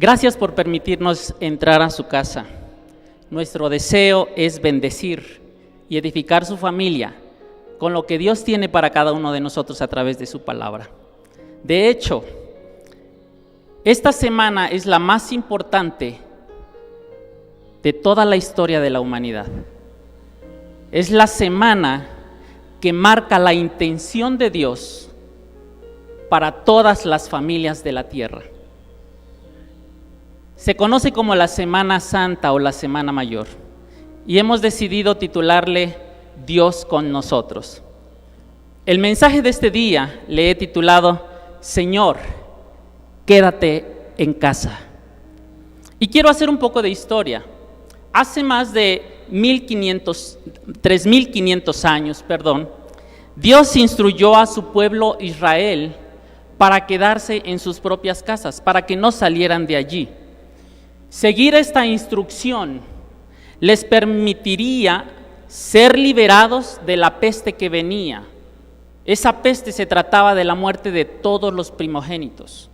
Gracias por permitirnos entrar a su casa. Nuestro deseo es bendecir y edificar su familia con lo que Dios tiene para cada uno de nosotros a través de su palabra. De hecho, esta semana es la más importante de toda la historia de la humanidad. Es la semana que marca la intención de Dios para todas las familias de la tierra. Se conoce como la Semana Santa o la Semana Mayor, y hemos decidido titularle Dios con nosotros. El mensaje de este día le he titulado Señor, quédate en casa. Y quiero hacer un poco de historia. Hace más de 3.500 años, Dios instruyó a su pueblo Israel para quedarse en sus propias casas, para que no salieran de allí. Seguir esta instrucción les permitiría ser liberados de la peste que venía. Esa peste se trataba de la muerte de todos los primogénitos.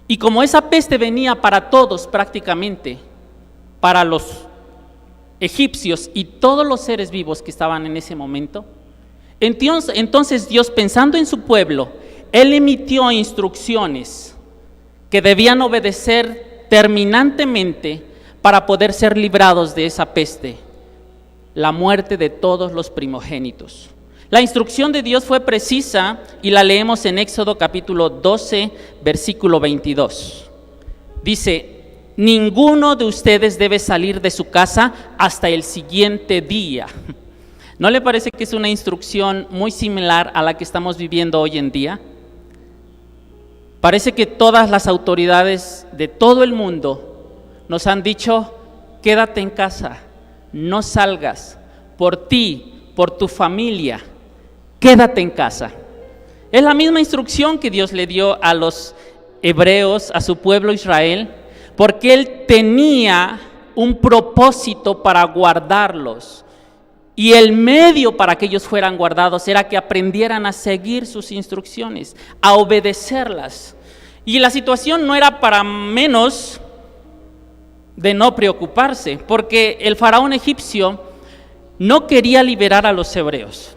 Y como esa peste venía para todos prácticamente, para los egipcios y todos los seres vivos que estaban en ese momento, entonces Dios, pensando en su pueblo, Él emitió instrucciones que debían obedecer terminantemente para poder ser librados de esa peste, la muerte de todos los primogénitos. La instrucción de Dios fue precisa y la leemos en Éxodo capítulo 12, versículo 22. Dice: ninguno de ustedes debe salir de su casa hasta el siguiente día. ¿No le parece que es una instrucción muy similar a la que estamos viviendo hoy en día? Parece que todas las autoridades de todo el mundo nos han dicho: quédate en casa, no salgas, por ti, por tu familia, quédate en casa. Es la misma instrucción que Dios le dio a los hebreos, a su pueblo Israel, porque Él tenía un propósito para guardarlos. Y el medio para que ellos fueran guardados era que aprendieran a seguir sus instrucciones, a obedecerlas. Y la situación no era para menos de no preocuparse, porque el faraón egipcio no quería liberar a los hebreos.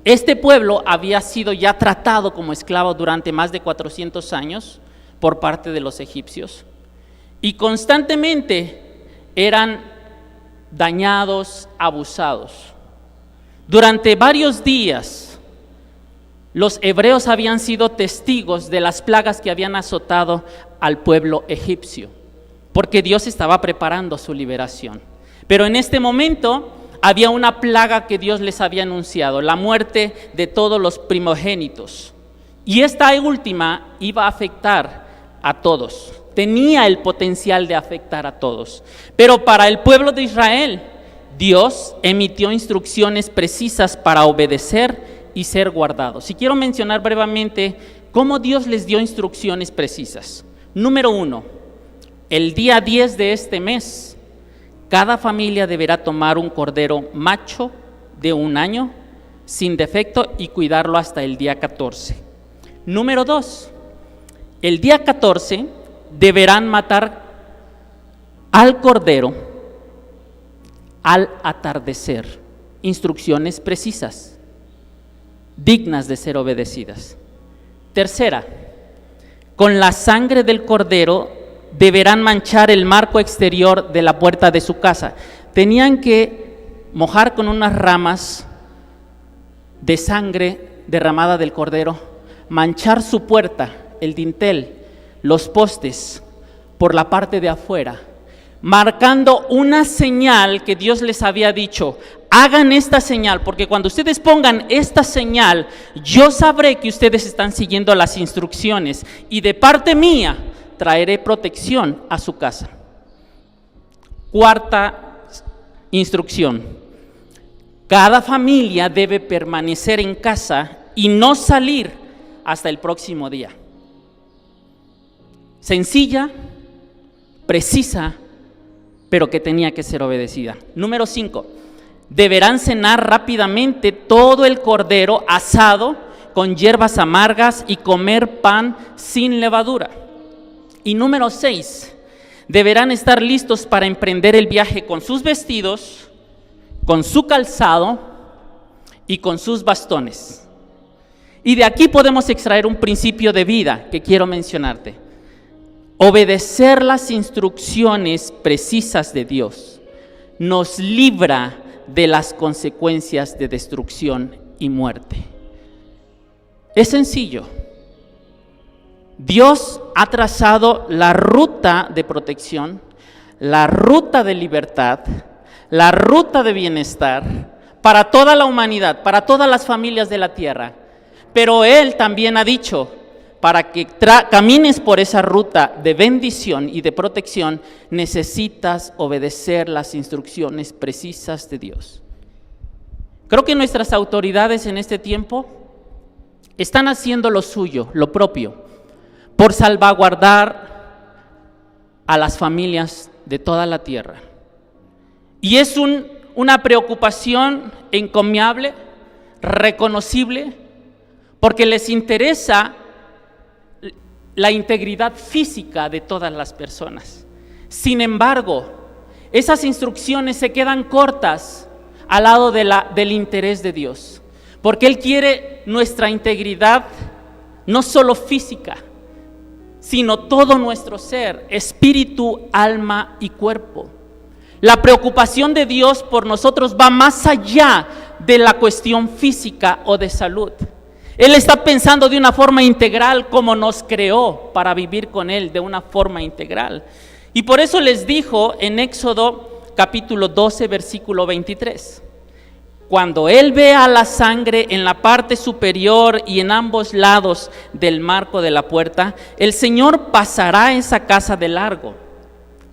Este pueblo había sido ya tratado como esclavo durante más de 400 años por parte de los egipcios, y constantemente eran dañados, abusados. Durante varios días, los hebreos habían sido testigos de las plagas que habían azotado al pueblo egipcio, porque Dios estaba preparando su liberación. Pero en este momento había una plaga que Dios les había anunciado, la muerte de todos los primogénitos. Y esta última iba a afectar a todos. Tenía el potencial de afectar a todos. Pero para el pueblo de Israel, Dios emitió instrucciones precisas para obedecer y ser guardados. Y quiero mencionar brevemente cómo Dios les dio instrucciones precisas. Número 1, el día 10 de este mes, cada familia deberá tomar un cordero macho de 1 año, sin defecto, y cuidarlo hasta el día 14. Número 2, el día 14 deberán matar al cordero al atardecer. Instrucciones precisas, dignas de ser obedecidas. Tercera, con la sangre del cordero deberán manchar el marco exterior de la puerta de su casa. Tenían que mojar con unas ramas de sangre derramada del cordero, manchar su puerta, el dintel, los postes, por la parte de afuera, marcando una señal que Dios les había dicho: hagan esta señal, porque cuando ustedes pongan esta señal, yo sabré que ustedes están siguiendo las instrucciones, y de parte mía traeré protección a su casa. Cuarta instrucción: cada familia debe permanecer en casa y no salir hasta el próximo día. Sencilla, precisa, pero que tenía que ser obedecida. Número 5, deberán cenar rápidamente todo el cordero asado con hierbas amargas y comer pan sin levadura. Y número 6, Deberán estar listos para emprender el viaje con sus vestidos, con su calzado y con sus bastones. Y de aquí podemos extraer un principio de vida que quiero mencionarte. Obedecer las instrucciones precisas de Dios nos libra de las consecuencias de destrucción y muerte. Es sencillo. Dios ha trazado la ruta de protección, la ruta de libertad, la ruta de bienestar para toda la humanidad, para todas las familias de la tierra. Pero Él también ha dicho, para que camines por esa ruta de bendición y de protección, necesitas obedecer las instrucciones precisas de Dios. Creo que nuestras autoridades en este tiempo están haciendo lo suyo, lo propio, por salvaguardar a las familias de toda la tierra. Y es una preocupación encomiable, reconocible, porque les interesa la integridad física de todas las personas. Sin embargo, esas instrucciones se quedan cortas al lado del interés de Dios, porque Él quiere nuestra integridad no solo física, sino todo nuestro ser, espíritu, alma y cuerpo. La preocupación de Dios por nosotros va más allá de la cuestión física o de salud. Él está pensando de una forma integral como nos creó para vivir con Él de una forma integral. Y por eso les dijo en Éxodo capítulo 12, versículo 23. Cuando Él vea la sangre en la parte superior y en ambos lados del marco de la puerta, el Señor pasará esa casa de largo.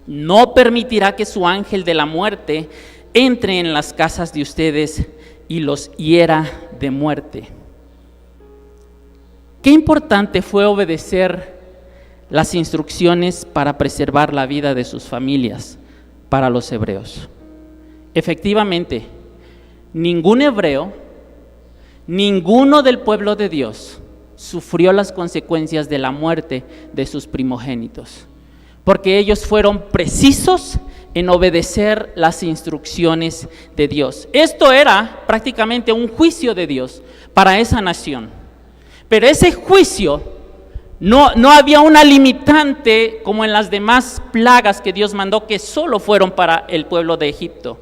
No permitirá que su ángel de la muerte entre en las casas de ustedes y los hiera de muerte. Qué importante fue obedecer las instrucciones para preservar la vida de sus familias para los hebreos. Efectivamente, ningún hebreo, ninguno del pueblo de Dios sufrió las consecuencias de la muerte de sus primogénitos, porque ellos fueron precisos en obedecer las instrucciones de Dios. Esto era prácticamente un juicio de Dios para esa nación, pero ese juicio no había una limitante como en las demás plagas que Dios mandó, que solo fueron para el pueblo de Egipto.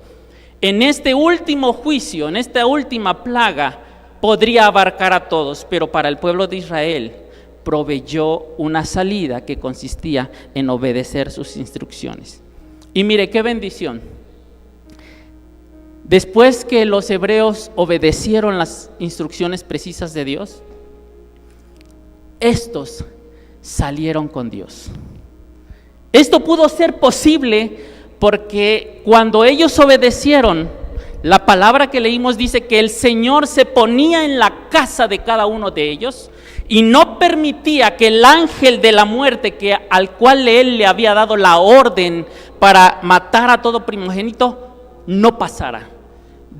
En este último juicio, en esta última plaga, podría abarcar a todos, pero para el pueblo de Israel proveyó una salida que consistía en obedecer sus instrucciones. Y mire qué bendición. Después que los hebreos obedecieron las instrucciones precisas de Dios, estos salieron con Dios. Esto pudo ser posible porque cuando ellos obedecieron, la palabra que leímos dice que el Señor se ponía en la casa de cada uno de ellos y no permitía que el ángel de la muerte, al cual Él le había dado la orden para matar a todo primogénito, no pasara.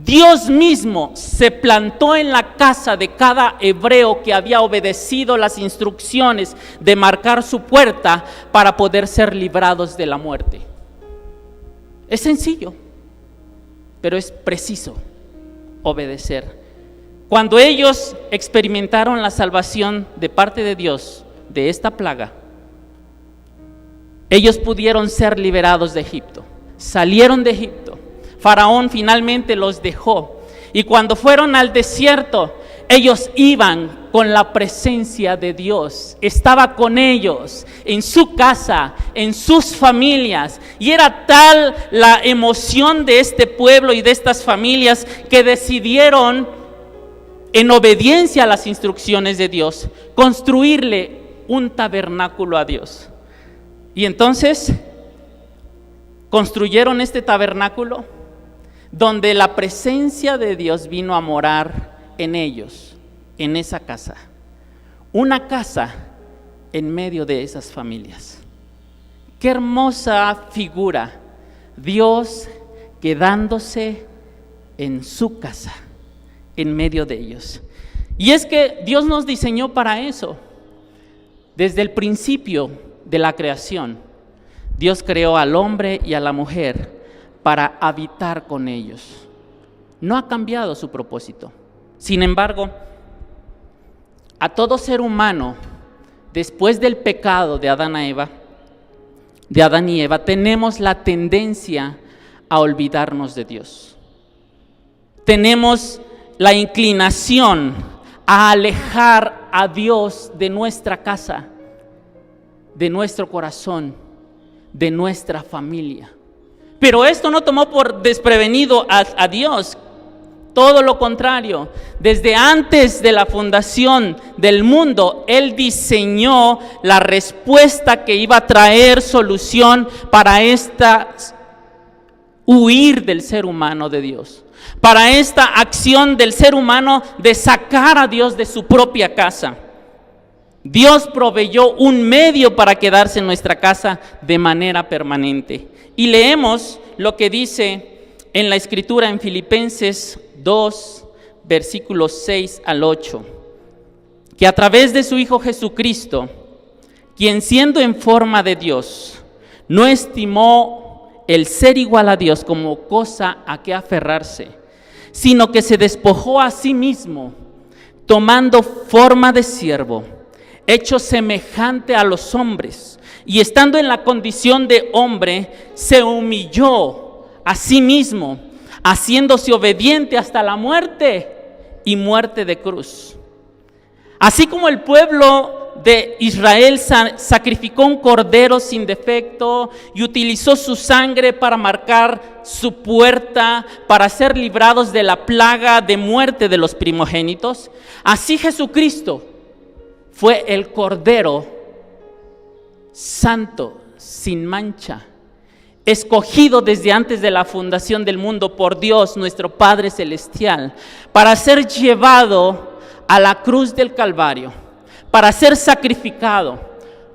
Dios mismo se plantó en la casa de cada hebreo que había obedecido las instrucciones de marcar su puerta para poder ser librados de la muerte. Es sencillo, pero es preciso obedecer. Cuando ellos experimentaron la salvación de parte de Dios de esta plaga, ellos pudieron ser liberados de Egipto. Salieron de Egipto. Faraón finalmente los dejó. Y cuando fueron al desierto, ellos iban con la presencia de Dios. Estaba con ellos, en su casa, en sus familias. Y era tal la emoción de este pueblo y de estas familias que decidieron, en obediencia a las instrucciones de Dios, construirle un tabernáculo a Dios. Y entonces construyeron este tabernáculo donde la presencia de Dios vino a morar en ellos, en esa casa. Una casa en medio de esas familias. Qué hermosa figura, Dios quedándose en su casa, en medio de ellos. Y es que Dios nos diseñó para eso. Desde el principio de la creación, Dios creó al hombre y a la mujer para habitar con ellos. No ha cambiado su propósito. Sin embargo, a todo ser humano, después del pecado de Adán y Eva, tenemos la tendencia a olvidarnos de Dios. Tenemos la inclinación a alejar a Dios de nuestra casa, de nuestro corazón, de nuestra familia. Pero esto no tomó por desprevenido a Dios. Todo lo contrario, desde antes de la fundación del mundo, Él diseñó la respuesta que iba a traer solución para huir del ser humano de Dios, para esta acción del ser humano de sacar a Dios de su propia casa. Dios proveyó un medio para quedarse en nuestra casa de manera permanente. Y leemos lo que dice en la Escritura en Filipenses 2, versículos 6 al 8, que a través de su Hijo Jesucristo, quien siendo en forma de Dios, no estimó el ser igual a Dios como cosa a que aferrarse, sino que se despojó a sí mismo, tomando forma de siervo, hecho semejante a los hombres, y estando en la condición de hombre, se humilló a sí mismo, haciéndose obediente hasta la muerte y muerte de cruz. Así como el pueblo de Israel sacrificó un cordero sin defecto y utilizó su sangre para marcar su puerta, para ser librados de la plaga de muerte de los primogénitos, así Jesucristo fue el cordero santo, sin mancha, escogido desde antes de la fundación del mundo por Dios, nuestro Padre Celestial, para ser llevado a la cruz del Calvario, para ser sacrificado,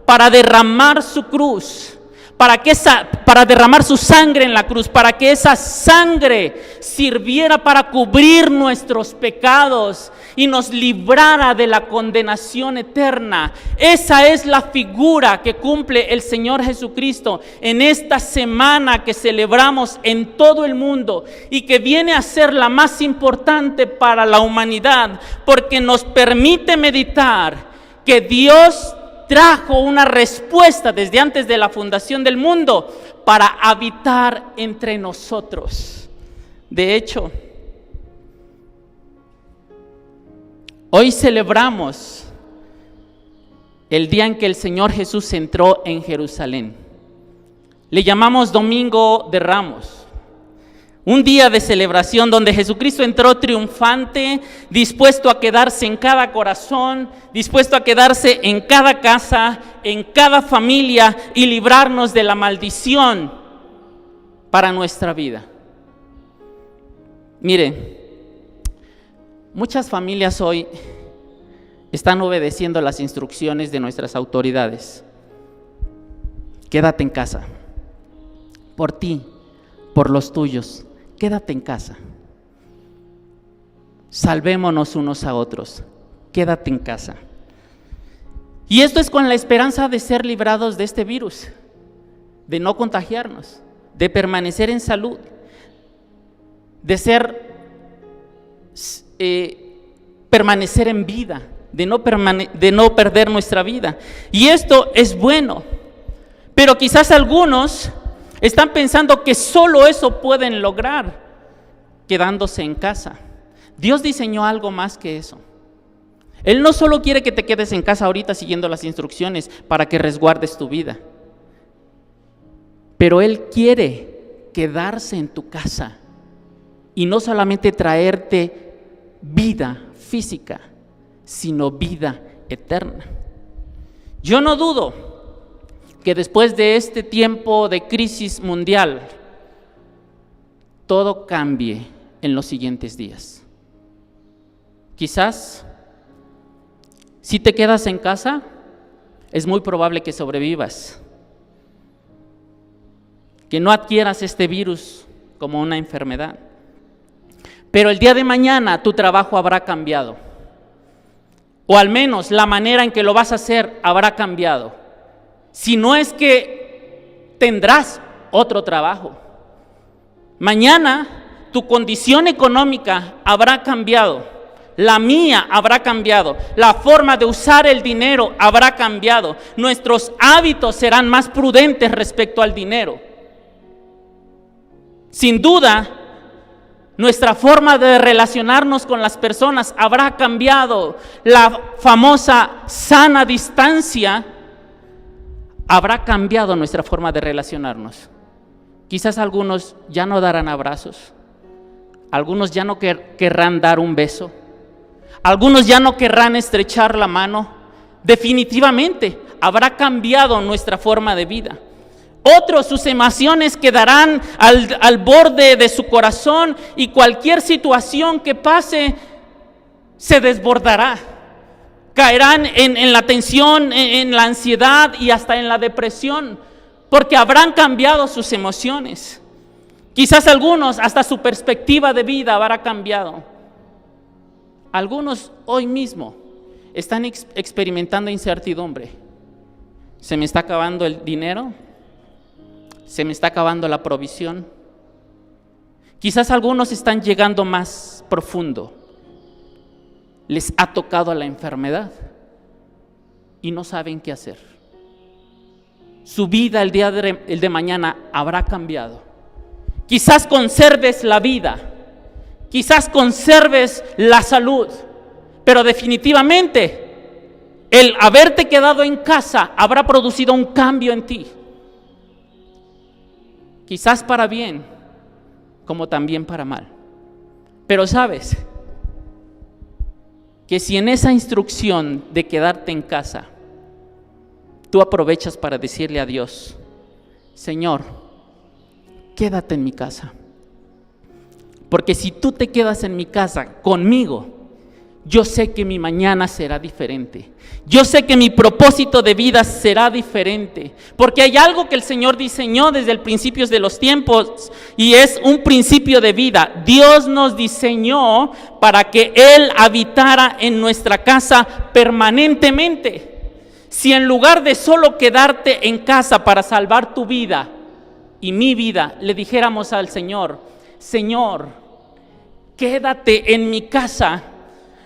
para derramar su cruz, para derramar su sangre en la cruz, para que esa sangre sirviera para cubrir nuestros pecados y nos librara de la condenación eterna. Esa es la figura que cumple el Señor Jesucristo en esta semana que celebramos en todo el mundo y que viene a ser la más importante para la humanidad, porque nos permite meditar que Dios trajo una respuesta desde antes de la fundación del mundo para habitar entre nosotros. De hecho, hoy celebramos el día en que el Señor Jesús entró en Jerusalén. Le llamamos Domingo de Ramos. Un día de celebración donde Jesucristo entró triunfante, dispuesto a quedarse en cada corazón, dispuesto a quedarse en cada casa, en cada familia y librarnos de la maldición para nuestra vida. Miren, muchas familias hoy están obedeciendo las instrucciones de nuestras autoridades. Quédate en casa, por ti, por los tuyos. Quédate en casa. Salvémonos unos a otros. Quédate en casa. Y esto es con la esperanza de ser librados de este virus, de no contagiarnos, de permanecer en salud, de permanecer en vida, de no perder nuestra vida. Y esto es bueno, pero quizás algunos están pensando que solo eso pueden lograr quedándose en casa. Dios diseñó algo más que eso. Él no solo quiere que te quedes en casa ahorita siguiendo las instrucciones para que resguardes tu vida, pero Él quiere quedarse en tu casa y no solamente traerte vida física, sino vida eterna. Yo no dudo que después de este tiempo de crisis mundial, todo cambie en los siguientes días. Quizás, si te quedas en casa, es muy probable que sobrevivas, que no adquieras este virus como una enfermedad. Pero el día de mañana tu trabajo habrá cambiado, o al menos la manera en que lo vas a hacer habrá cambiado. Si no es que tendrás otro trabajo. Mañana tu condición económica habrá cambiado. La mía habrá cambiado. La forma de usar el dinero habrá cambiado. Nuestros hábitos serán más prudentes respecto al dinero. Sin duda, nuestra forma de relacionarnos con las personas habrá cambiado. La famosa sana distancia habrá cambiado nuestra forma de relacionarnos. Quizás algunos ya no darán abrazos. Algunos ya no querrán dar un beso. Algunos ya no querrán estrechar la mano. Definitivamente habrá cambiado nuestra forma de vida. Otros, sus emociones quedarán al borde de su corazón y cualquier situación que pase se desbordará. Caerán en la tensión, en la ansiedad y hasta en la depresión, porque habrán cambiado sus emociones. Quizás algunos, hasta su perspectiva de vida habrá cambiado. Algunos hoy mismo están experimentando incertidumbre. ¿Se me está acabando el dinero? ¿Se me está acabando la provisión? Quizás algunos están llegando más profundo. Les ha tocado la enfermedad y no saben qué hacer. Su vida el día de mañana habrá cambiado. Quizás conserves la vida, quizás conserves la salud, pero definitivamente el haberte quedado en casa habrá producido un cambio en ti. Quizás para bien, como también para mal. Pero sabes que si en esa instrucción de quedarte en casa, tú aprovechas para decirle a Dios: Señor, quédate en mi casa. Porque si tú te quedas en mi casa conmigo, yo sé que mi mañana será diferente. Yo sé que mi propósito de vida será diferente. Porque hay algo que el Señor diseñó desde el principio de los tiempos y es un principio de vida. Dios nos diseñó para que Él habitara en nuestra casa permanentemente. Si en lugar de solo quedarte en casa para salvar tu vida y mi vida, le dijéramos al Señor: Señor, quédate en mi casa,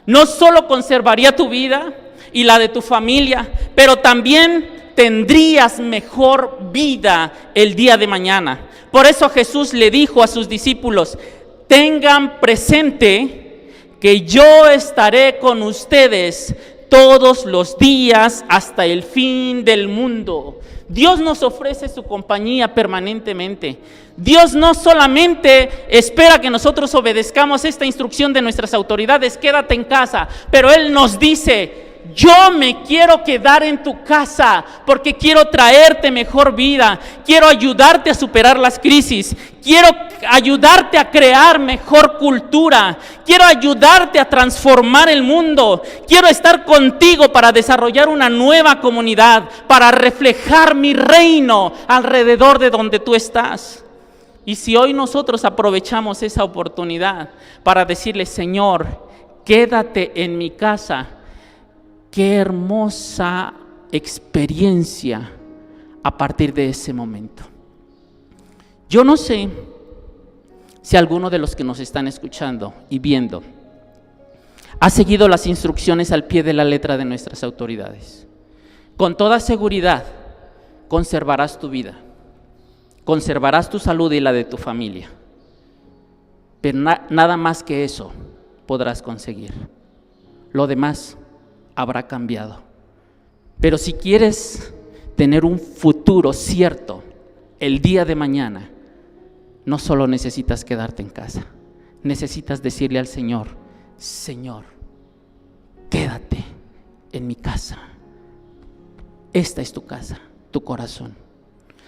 no solo conservaría tu vida y la de tu familia, pero también tendrías mejor vida el día de mañana. Por eso Jesús le dijo a sus discípulos: tengan presente que yo estaré con ustedes todos los días hasta el fin del mundo. Dios nos ofrece su compañía permanentemente. Dios no solamente espera que nosotros obedezcamos esta instrucción de nuestras autoridades: quédate en casa, pero Él nos dice: yo me quiero quedar en tu casa porque quiero traerte mejor vida, quiero ayudarte a superar las crisis, quiero ayudarte a crear mejor cultura, quiero ayudarte a transformar el mundo, quiero estar contigo para desarrollar una nueva comunidad, para reflejar mi reino alrededor de donde tú estás. Y si hoy nosotros aprovechamos esa oportunidad para decirle: Señor, quédate en mi casa, qué hermosa experiencia a partir de ese momento. Yo no sé si alguno de los que nos están escuchando y viendo ha seguido las instrucciones al pie de la letra de nuestras autoridades. Con toda seguridad conservarás tu vida, conservarás tu salud y la de tu familia, pero nada más que eso podrás conseguir. Lo demás habrá cambiado. Pero si quieres tener un futuro cierto el día de mañana, no solo necesitas quedarte en casa, necesitas decirle al Señor: Señor, quédate en mi casa. Esta es tu casa, tu corazón.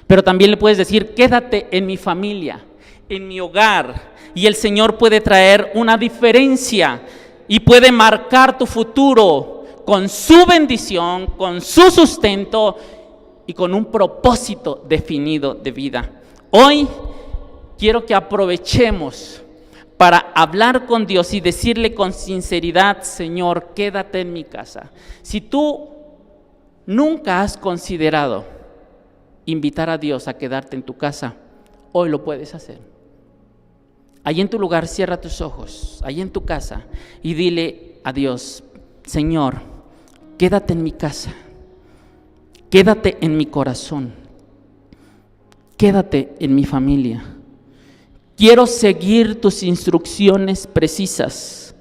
Pero también le puedes decir: quédate en mi familia, en mi hogar, y el Señor puede traer una diferencia y puede marcar tu futuro con su bendición, con su sustento y con un propósito definido de vida. Hoy quiero que aprovechemos para hablar con Dios y decirle con sinceridad: Señor, quédate en mi casa. Si tú nunca has considerado invitar a Dios a quedarte en tu casa, hoy lo puedes hacer. Allí en tu lugar, cierra tus ojos, allí en tu casa, y dile a Dios: Señor, quédate en mi casa, quédate en mi corazón, quédate en mi familia. Quiero seguir tus instrucciones precisas.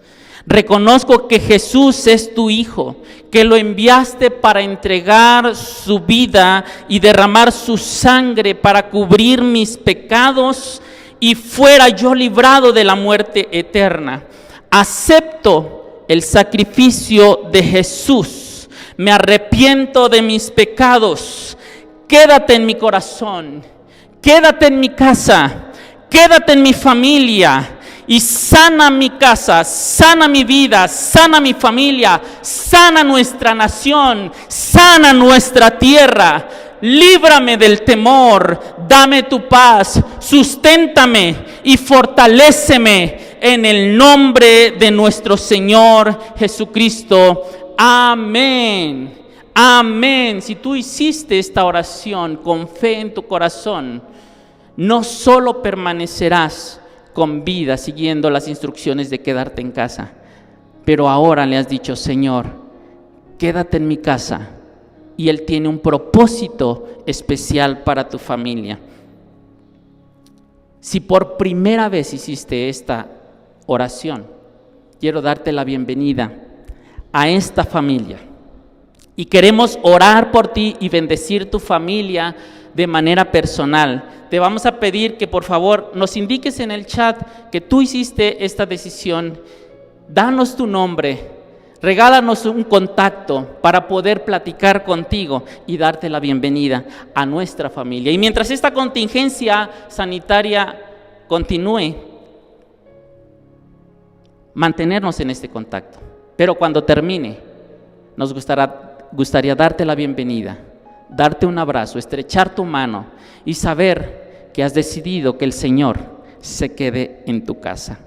Reconozco que Jesús es tu Hijo, que lo enviaste para entregar su vida y derramar su sangre para cubrir mis pecados y fuera yo librado de la muerte eterna. Acepto el sacrificio de Jesús. Me arrepiento de mis pecados. Quédate en mi corazón. Quédate en mi casa. Quédate en mi familia. Y sana mi casa, sana mi vida, sana mi familia, sana nuestra nación, sana nuestra tierra. Líbrame del temor, dame tu paz, susténtame y fortaléceme en el nombre de nuestro Señor Jesucristo. Amén. Amén. Si tú hiciste esta oración con fe en tu corazón, no solo permanecerás con vida siguiendo las instrucciones de quedarte en casa, pero ahora le has dicho: Señor, quédate en mi casa, y Él tiene un propósito especial para tu familia. Si por primera vez hiciste esta oración, quiero darte la bienvenida a esta familia y queremos orar por ti y bendecir tu familia de manera personal. Te vamos a pedir que por favor nos indiques en el chat que tú hiciste esta decisión. Danos tu nombre, regálanos un contacto para poder platicar contigo y darte la bienvenida a nuestra familia. Y mientras esta contingencia sanitaria continúe, mantenernos en este contacto. Pero cuando termine, nos gustaría darte la bienvenida, darte un abrazo, estrechar tu mano y saber que has decidido que el Señor se quede en tu casa.